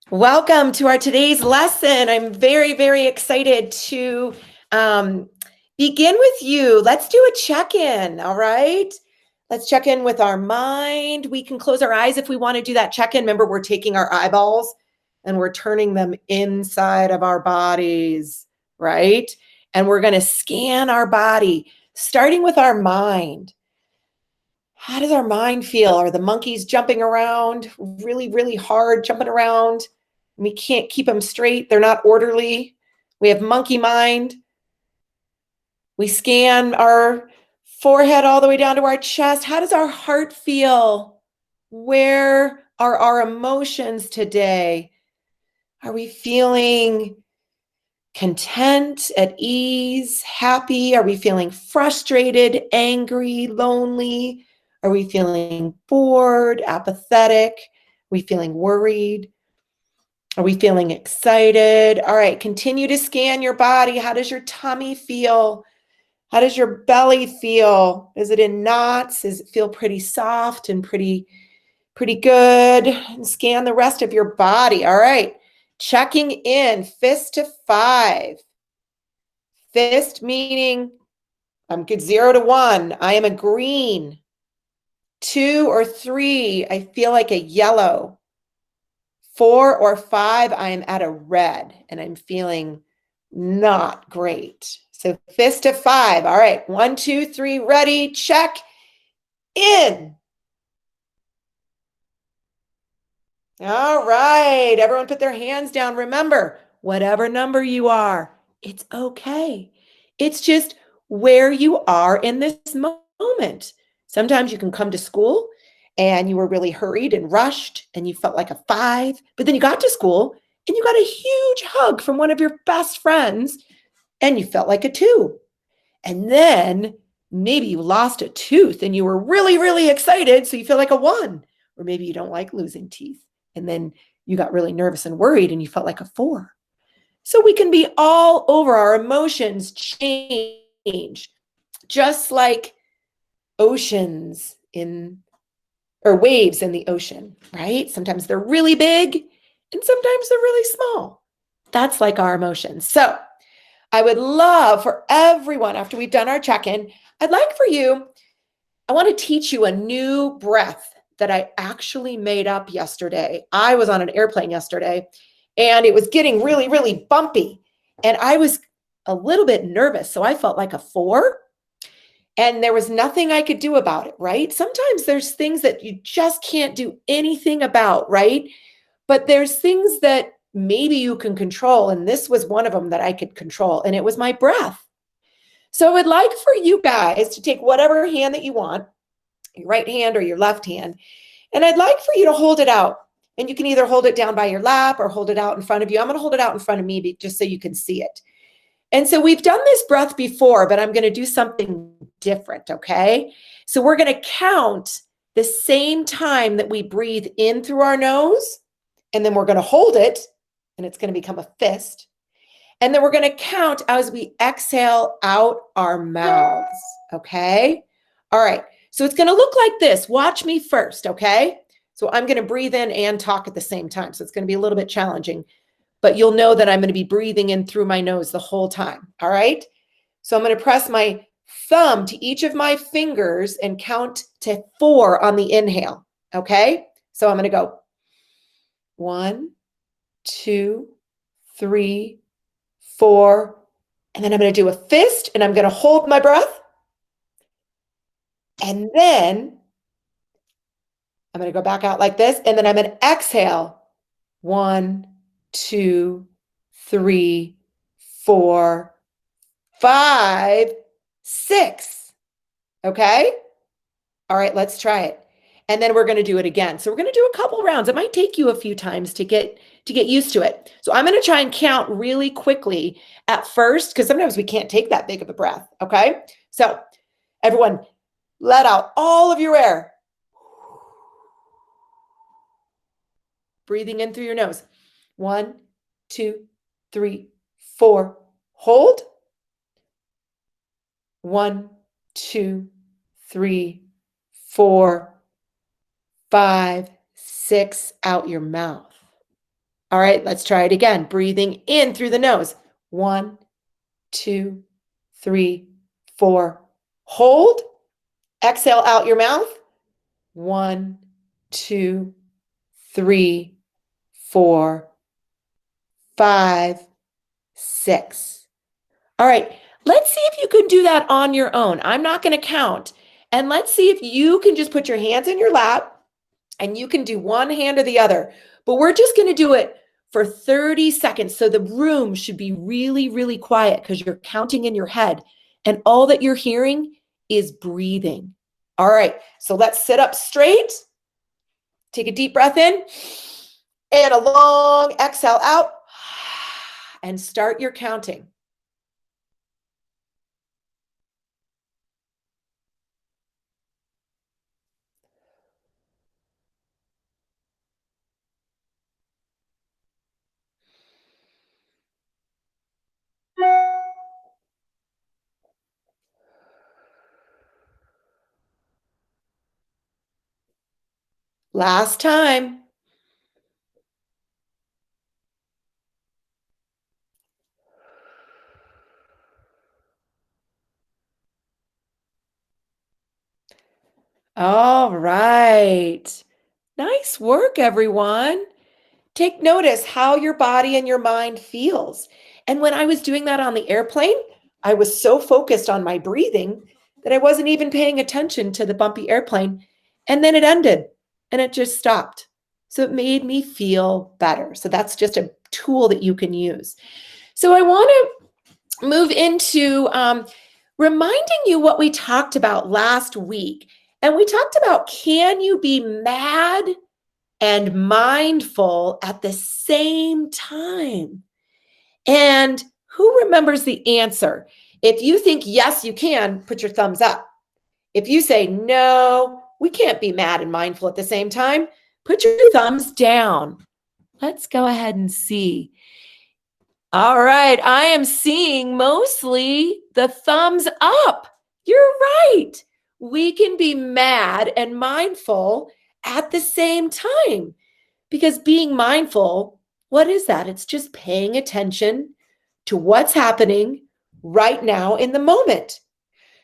Welcome to our today's lesson. I'm very, very excited to begin with you. Let's do a check-in, all right? Let's check in with our mind. We can close our eyes if we want to do that check-in. Remember, we're taking our eyeballs and we're turning them inside of our bodies, right? And we're going to scan our body, starting with our mind. How does our mind feel? Are the monkeys jumping around really, really hard, jumping around? We can't keep them straight. They're not orderly. We have monkey mind. We scan our forehead all the way down to our chest. How does our heart feel? Where are our emotions today? Are we feeling content, at ease, happy? Are we feeling frustrated, angry, lonely? Are we feeling bored, apathetic? Are we feeling worried? Are we feeling excited? All right, continue to scan your body. How does your tummy feel? How does your belly feel? Is it in knots? Does it feel pretty soft and pretty good? And scan the rest of your body. All right, checking in, fist to 5. Fist meaning I'm good, 0 to 1. I am a green. 2 or 3, I feel like a yellow. 4 or 5, I am at a red and I'm feeling not great. So fist to 5. All right, 1, 2, 3, ready, check in. All right, everyone put their hands down. Remember, whatever number you are, it's okay. It's just where you are in this moment. Sometimes you can come to school and you were really hurried and rushed and you felt like a 5, but then you got to school and you got a huge hug from one of your best friends and you felt like a 2. And then maybe you lost a tooth and you were really, really excited, so you feel like a 1. Or maybe you don't like losing teeth. And then you got really nervous and worried and you felt like a 4. So we can be all over. Our emotions change, just like oceans or waves in the ocean, right? Sometimes they're really big and sometimes they're really small. That's like our emotions. So I would love for everyone, after we've done our check-in, I want to teach you a new breath that I actually made up yesterday. I was on an airplane yesterday and it was getting really, really bumpy. And I was a little bit nervous. So I felt like a 4 and there was nothing I could do about it, right? Sometimes there's things that you just can't do anything about, right? But there's things that maybe you can control. And this was one of them that I could control. And it was my breath. So I would like for you guys to take whatever hand that you want, your right hand or your left hand, and I'd like for you to hold it out. And you can either hold it down by your lap or hold it out in front of you. I'm going to hold it out in front of me just so you can see it. And so we've done this breath before, but I'm going to do something different, okay? So we're going to count the same time that we breathe in through our nose, and then we're going to hold it, and it's going to become a fist. And then we're going to count as we exhale out our mouths, okay? All right, so it's going to look like this. Watch me first, okay? So I'm going to breathe in and talk at the same time. So it's going to be a little bit challenging, but you'll know that I'm going to be breathing in through my nose the whole time, all right? So I'm going to press my thumb to each of my fingers and count to 4 on the inhale, okay? So I'm going to go 1, 2, 3, 4, and then I'm going to do a fist and I'm going to hold my breath. And then I'm going to go back out like this. And then I'm going to exhale. 1, 2, 3, 4, 5, 6. Okay? All right, let's try it. And then we're going to do it again. So we're going to do a couple rounds. It might take you a few times to get used to it. So I'm going to try and count really quickly at first, because sometimes we can't take that big of a breath. Okay? So everyone, let out all of your air. Breathing in through your nose. 1, 2, 3, 4. Hold. 1, 2, 3, 4, 5, 6. Out your mouth. All right, let's try it again. Breathing in through the nose. 1, 2, 3, 4. Hold. Exhale out your mouth. 1, 2, 3, 4, 5, 6. All right, let's see if you can do that on your own. I'm not going to count. And let's see if you can just put your hands in your lap and you can do one hand or the other. But we're just going to do it for 30 seconds. So the room should be really, really quiet because you're counting in your head. And all that you're hearing is breathing. All right, so let's sit up straight. Take a deep breath in and a long exhale out. And start your counting. Last time. All right. Nice work, everyone. Take notice how your body and your mind feels. And when I was doing that on the airplane, I was so focused on my breathing that I wasn't even paying attention to the bumpy airplane. And then it ended and it just stopped. So it made me feel better. So that's just a tool that you can use. So I want to move into reminding you what we talked about last week. And we talked about, can you be mad and mindful at the same time? And who remembers the answer? If you think yes, you can, put your thumbs up. If you say no, we can't be mad and mindful at the same time, put your thumbs down. Let's go ahead and see. All right, I am seeing mostly the thumbs up. You're right. We can be mad and mindful at the same time. Because being mindful, what is that? It's just paying attention to what's happening right now in the moment.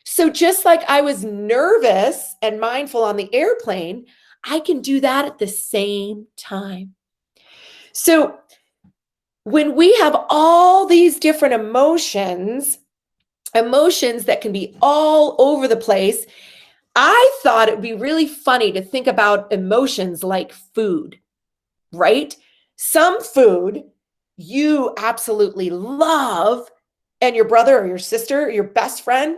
So just like I was nervous and mindful on the airplane, I can do that at the same time. So when we have all these different emotions that can be all over the place, I thought it would be really funny to think about emotions like food. Right? Some food you absolutely love, and your brother or your sister or your best friend,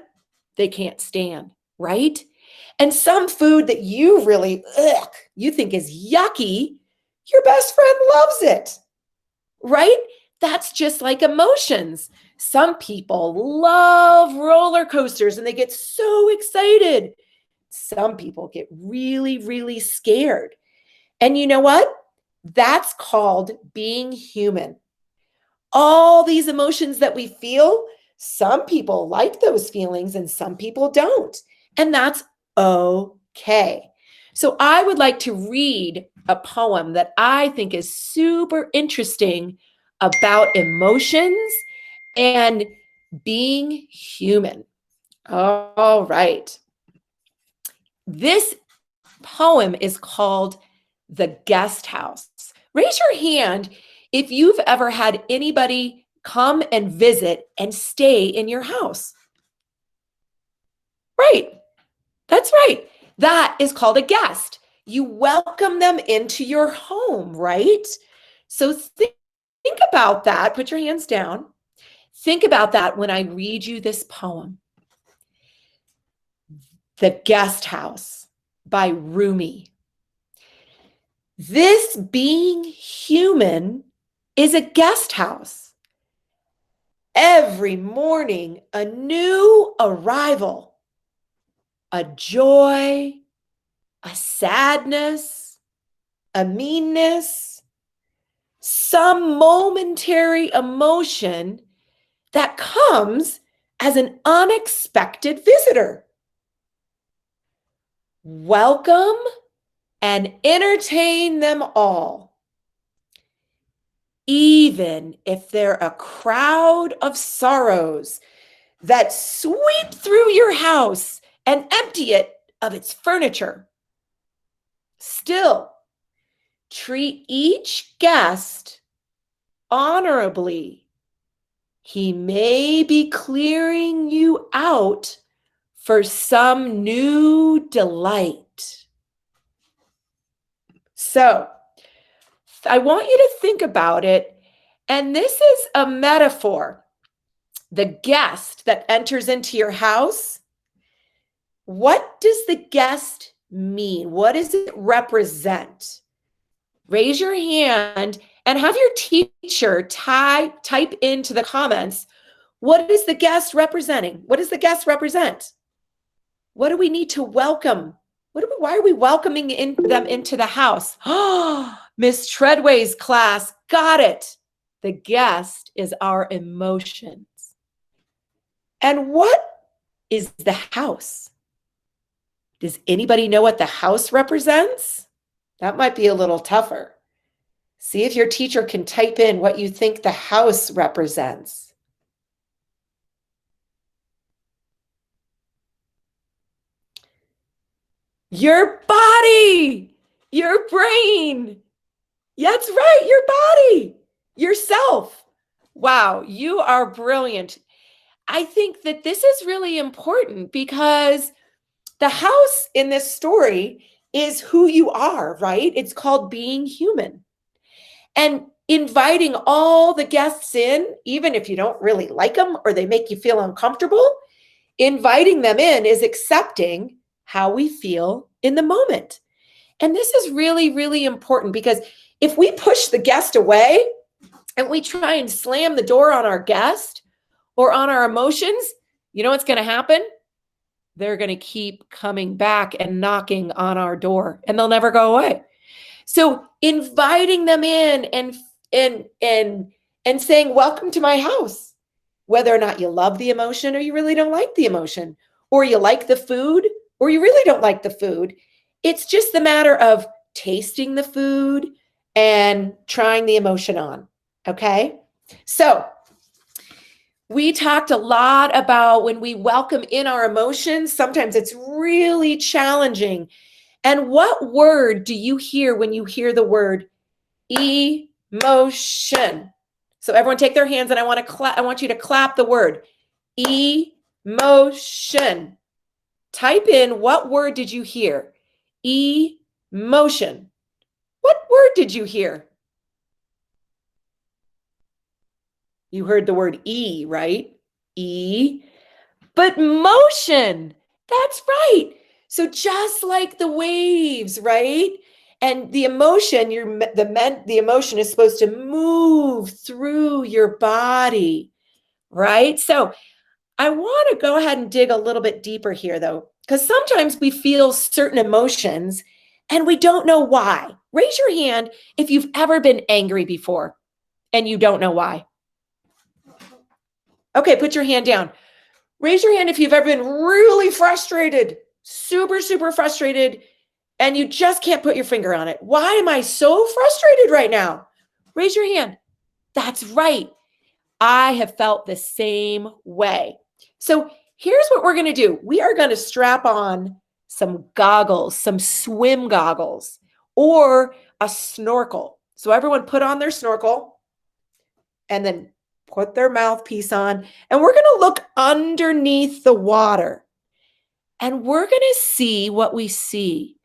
they can't stand, right? And some food that you really, you think is yucky, your best friend loves it, right? That's just like emotions. Some people love roller coasters and they get so excited. Some people get really, really scared. And you know what? That's called being human. All these emotions that we feel, some people like those feelings and some people don't. And that's okay. So I would like to read a poem that I think is super interesting about emotions and being human. All right. This poem is called The Guest House. Raise your hand if you've ever had anybody come and visit and stay in your house. Right. That's right. That is called a guest. You welcome them into your home, right? So think about that. Put your hands down. Think about that when I read you this poem. The Guest House by Rumi. This being human is a guest house. Every morning, a new arrival, a joy, a sadness, a meanness, some momentary emotion that comes as an unexpected visitor. Welcome and entertain them all. even if they're a crowd of sorrows that sweep through your house and empty it of its furniture. Still, treat each guest honorably. He may be clearing you out for some new delight. So, I want you to think about it, and this is a metaphor. The guest that enters into your house, what does the guest mean? What does it represent? Raise your hand and have your teacher type into the comments, what is the guest representing? What does the guest represent? What do we need to welcome? Why are we welcoming them into the house? Oh, Miss Treadway's class got it. The guest is our emotions. And what is the house? Does anybody know what the house represents? That might be a little tougher. See if your teacher can type in what you think the house represents. Your body, your brain. That's right, your body, yourself. Wow, you are brilliant. I think that this is really important because the house in this story is who you are, right? It's called being human. And inviting all the guests in, even if you don't really like them or they make you feel uncomfortable, inviting them in is accepting how we feel in the moment. And this is really, really important because if we push the guest away and we try and slam the door on our guest or on our emotions, you know what's going to happen? They're going to keep coming back and knocking on our door and they'll never go away. So inviting them in and saying, welcome to my house, whether or not you love the emotion or you really don't like the emotion, or you like the food or you really don't like the food. It's just the matter of tasting the food and trying the emotion on. Okay. So we talked a lot about when we welcome in our emotions, sometimes it's really challenging. And what word do you hear when you hear the word emotion? So everyone take their hands and I want you to clap the word emotion. Type in what word did you hear? Emotion. What word did you hear? You heard the word E, right? E. But motion. That's right. So just like the waves, right? And the emotion, the emotion is supposed to move through your body, right? So I want to go ahead and dig a little bit deeper here, though, because sometimes we feel certain emotions and we don't know why. Raise your hand if you've ever been angry before and you don't know why. Okay, put your hand down. Raise your hand if you've ever been really frustrated, super, super frustrated, and you just can't put your finger on it. Why am I so frustrated right now? Raise your hand. That's right. I have felt the same way. So here's what we're going to do. We are going to strap on some goggles, some swim goggles, or a snorkel. So everyone put on their snorkel and then put their mouthpiece on, and we're going to look underneath the water. And we're going to see what we see.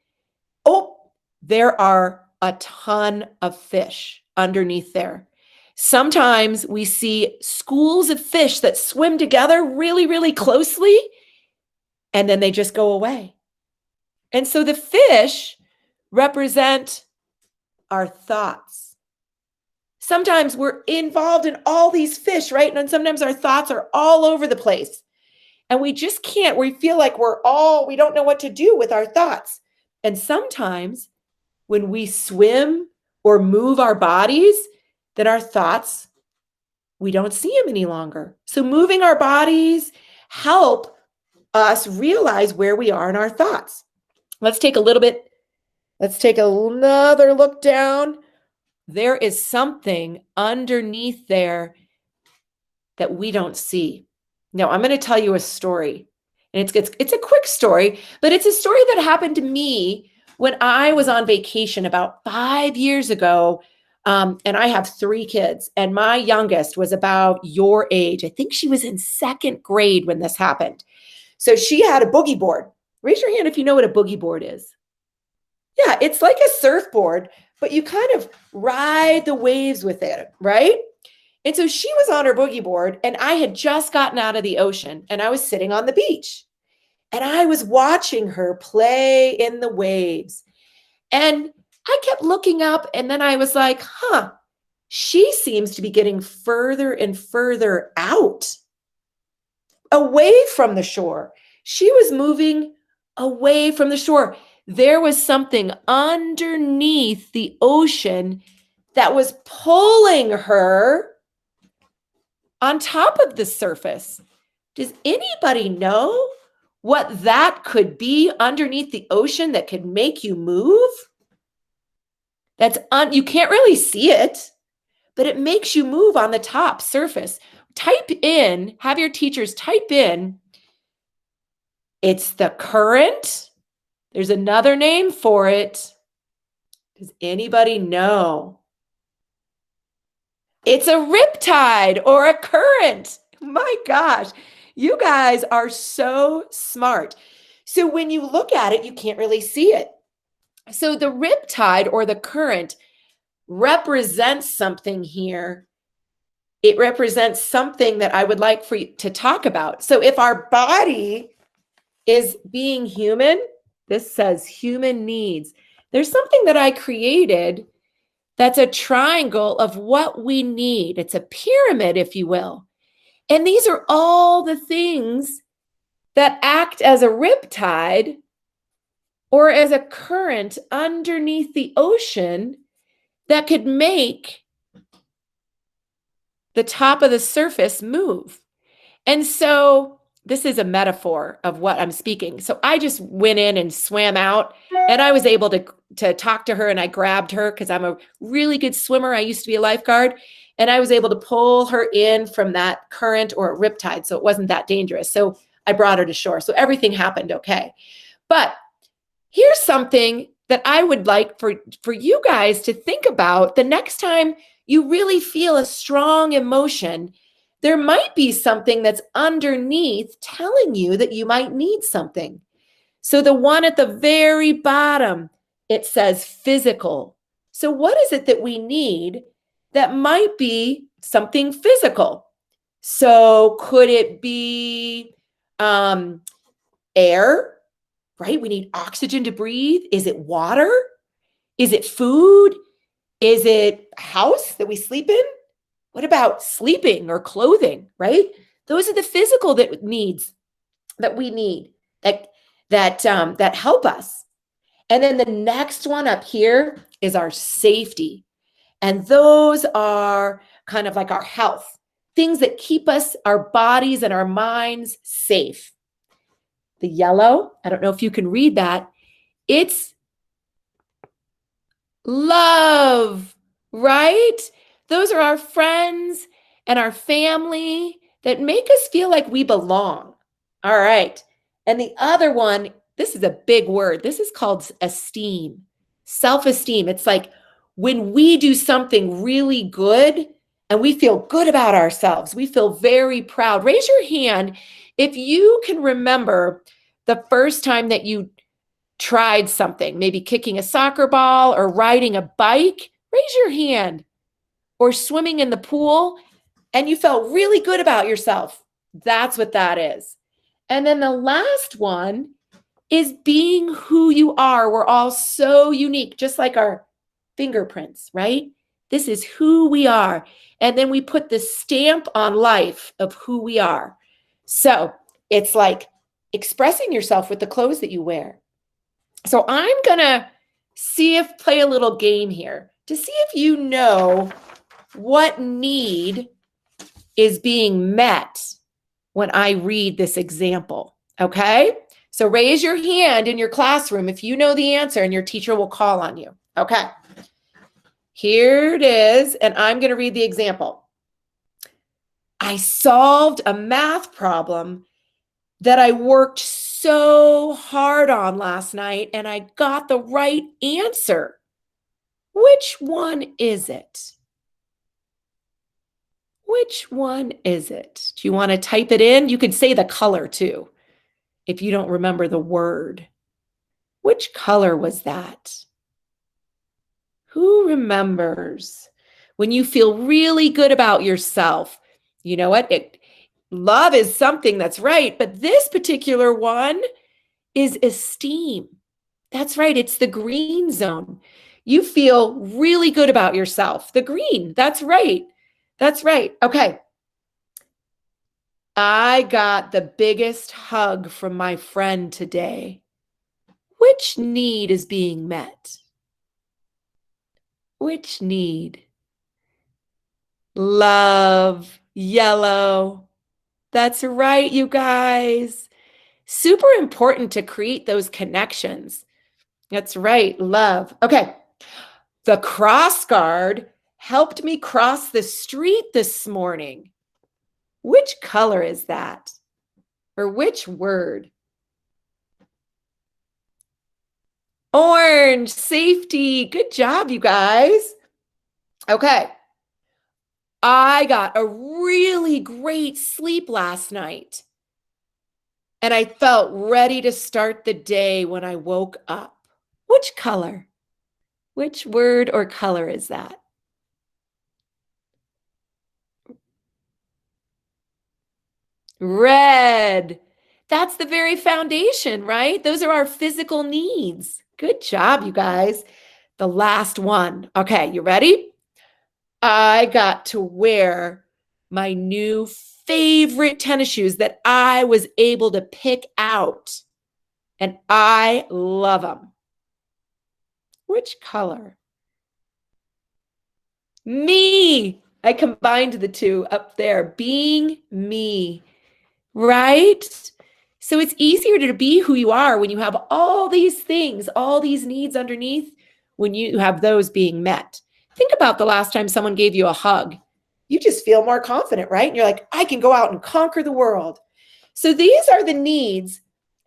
Oh, there are a ton of fish underneath there. Sometimes we see schools of fish that swim together really, really closely, and then they just go away. And so the fish represent our thoughts. Sometimes we're involved in all these fish, right? And sometimes our thoughts are all over the place. And we just can't, we feel like we don't know what to do with our thoughts. And sometimes when we swim or move our bodies, then our thoughts, we don't see them any longer. So moving our bodies help us realize where we are in our thoughts. Let's take another look down. there is something underneath there that we don't see. Now, I'm going to tell you a story. And it's a quick story, but it's a story that happened to me when I was on vacation about 5 years ago. And I have 3 kids, and my youngest was about your age. I think she was in 2nd grade when this happened. So she had a boogie board. Raise your hand if you know what a boogie board is. Yeah, it's like a surfboard, but you kind of ride the waves with it, right? And so she was on her boogie board, and I had just gotten out of the ocean, and I was sitting on the beach, and I was watching her play in the waves. And I kept looking up, and then I was like, huh, she seems to be getting further and further out, away from the shore. She was moving away from the shore. There was something underneath the ocean that was pulling her on top of the surface. Does anybody know what that could be underneath the ocean that could make you move? You can't really see it, but it makes you move on the top surface. Have your teachers type in, it's the current. There's another name for it. Does anybody know? It's a riptide or a current. My gosh, you guys are so smart. So when you look at it, you can't really see it. So the riptide or the current represents something here. It represents something that I would like for you to talk about. So if our body is being human, this says human needs. There's something that I created that's a triangle of what we need. It's a pyramid, if you will. And these are all the things that act as a riptide or as a current underneath the ocean that could make the top of the surface move. And so this is a metaphor of what I'm speaking. So I just went in and swam out, and I was able to talk to her, and I grabbed her because I'm a really good swimmer. I used to be a lifeguard, and I was able to pull her in from that current or riptide. So it wasn't that dangerous. So I brought her to shore. So everything happened okay. But here's something that I would like for you guys to think about the next time you really feel a strong emotion. There might be something that's underneath telling you that you might need something. So the one at the very bottom, it says physical. So what is it that we need that might be something physical? So could it be air, right? We need oxygen to breathe. Is it water? Is it food? Is it a house that we sleep in? What about sleeping or clothing, right? Those are the physical needs that we need that help us. And then the next one up here is our safety. And those are kind of like our health, things that keep us, our bodies and our minds safe. The yellow, I don't know if you can read that. It's love, right? Those are our friends and our family that make us feel like we belong. All right. And the other one, this is a big word. This is called esteem, self-esteem. It's like when we do something really good and we feel good about ourselves, we feel very proud. Raise your hand if you can remember the first time that you tried something, maybe kicking a soccer ball or riding a bike. Raise your hand. Or swimming in the pool, and you felt really good about yourself. That's what that is. And then the last one is being who you are. We're all so unique, just like our fingerprints, right? This is who we are. And then we put the stamp on life of who we are. So it's like expressing yourself with the clothes that you wear. So I'm going to play a little game here to see if you know what need is being met when I read this example, okay? So raise your hand in your classroom if you know the answer, and your teacher will call on you, okay? Here it is, and I'm going to read the example. I solved a math problem that I worked so hard on last night, and I got the right answer. Which one is it? Which one is it? Do you want to type it in? You could say the color too, if you don't remember the word. Which color was that? Who remembers? When you feel really good about yourself, you know what? Love is something that's right, but this particular one is esteem. That's right. It's the green zone. You feel really good about yourself. The green. That's right. That's right. Okay. I got the biggest hug from my friend today. Which need is being met? Which need? Love. Yellow. That's right, you guys. Super important to create those connections. That's right, love. Okay. The cross guard helped me cross the street this morning. Which color is that? Or which word? Orange, safety. Good job, you guys. Okay. I got a really great sleep last night. And I felt ready to start the day when I woke up. Which color? Which word or color is that? Red. That's the very foundation, right? Those are our physical needs. Good job, you guys. The last one. Okay, you ready? I got to wear my new favorite tennis shoes that I was able to pick out, and I love them. Which color? Me. I combined the two up there, being me, right? So it's easier to be who you are when you have all these things, all these needs underneath, when you have those being met. Think about the last time someone gave you a hug. You just feel more confident, right? And you're like, I can go out and conquer the world. So these are the needs.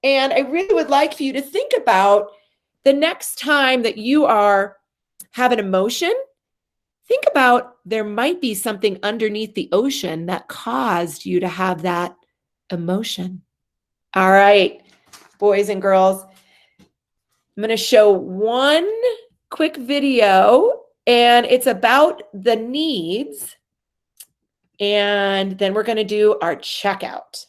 And I really would like for you to think about the next time that you have an emotion. Think about there might be something underneath the ocean that caused you to have that emotion. All right, boys and girls, I'm going to show one quick video, and it's about the needs, and then we're going to do our checkout.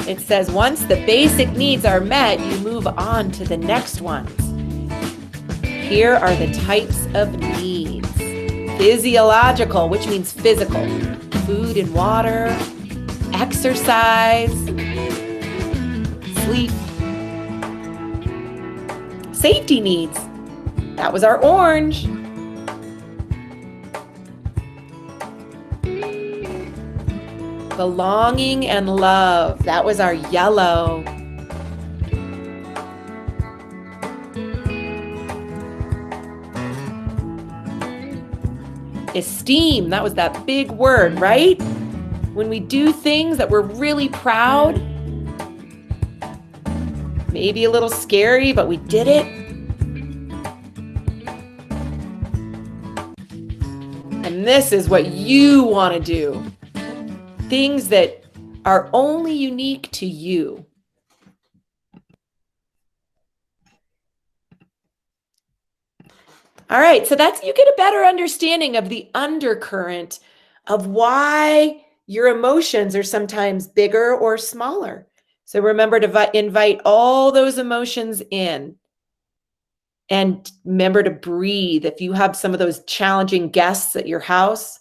It says once the basic needs are met, you move on to the next ones. Here are the types of needs. Physiological, which means physical. Food and water, exercise, sleep. Safety needs. That was our orange. Belonging and love. That was our yellow. Esteem. That was that big word, right? When we do things that we're really proud, maybe a little scary, but we did it. And this is what you want to do. Things that are only unique to you. All right, so you get a better understanding of the undercurrent of why your emotions are sometimes bigger or smaller. So remember to invite all those emotions in And remember to breathe. If you have some of those challenging guests at your house,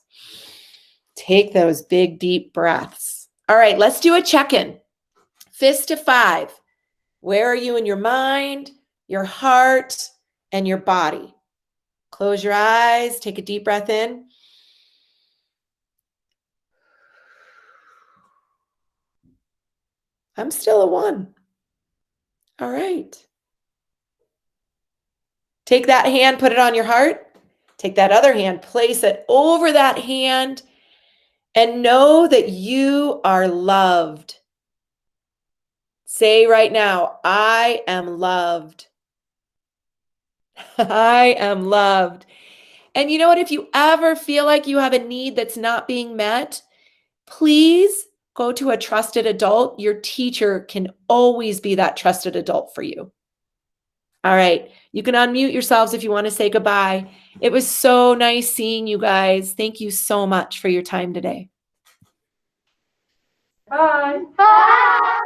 take those big, deep breaths. All right, let's do a check-in. Fist to 5. Where are you in your mind, your heart, and your body? Close your eyes, take a deep breath in. I'm still a 1. All right. Take that hand, put it on your heart. Take that other hand, place it over that hand, and know that you are loved. Say right now, I am loved. I am loved. And you know what? If you ever feel like you have a need that's not being met, please go to a trusted adult. Your teacher can always be that trusted adult for you. All right. You can unmute yourselves if you want to say goodbye. It was so nice seeing you guys. Thank you so much for your time today. Bye. Bye.